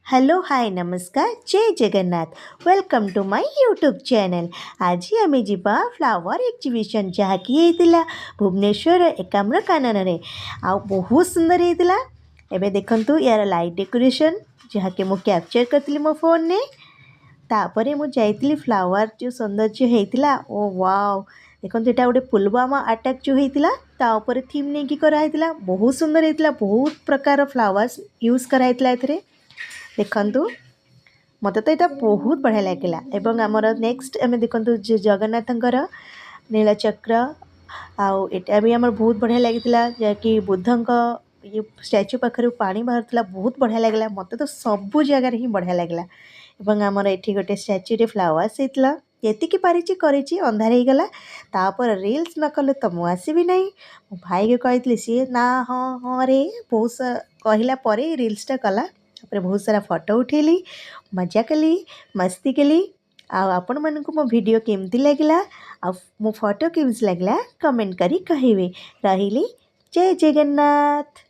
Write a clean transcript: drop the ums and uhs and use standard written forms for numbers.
Hello hi नमस्कार जय Jagannath welcome to my YouTube channel. आज आम जा फ्लावर एक्जिबिशन जहाँकि होता भुवनेश्वर एकाम्र कानन में आ बहुत सुंदर होता। एबे देखंतु यार लाइट डेकोरेशन जहाँकि मु कैप्चर करती मो फोन ने। तापरे मु जाइली फ्लावर जो सौंदर्य होता ओ वाओ देखो यहाँ गोटे पुलवामा अटैक जो होता तापर थीम नहीं कि कराइला बहुत सुंदर होता। बहुत प्रकार फ्लावर्स यूज कराइला देखंतु मत तो यहाँ बहुत बढ़िया लगिला। एवं आमर नेक्स्ट आम देखु जगन्नाथंकर नीलचक्र आउ एटा भी आमर बहुत बढ़िया लगी जहाँकि बुद्धंक ये स्टैच्यू पाखर पानी बाहर बहुत बढ़िया लगे मत तो सबू जगार ही बढ़िया लगे। एवं आमर ये गोटे स्टैच्यू रे फ्लावर्स होता ये पारिची करी अंधार हो गला तापर रिल्स न कले तो मुझे आसबि ना मो भाई के कही सी ना हाँ हाँ रे बहुत कहला रिल्सटा कला बहुत सारा फोटो उठेली मजा कली मस्ती कली। आपण मानक मो वीडियो केमती लगिला आ मो फोटो केमती लगिला कमेंट करी कहिबे। रहिली जय जगन्नाथ।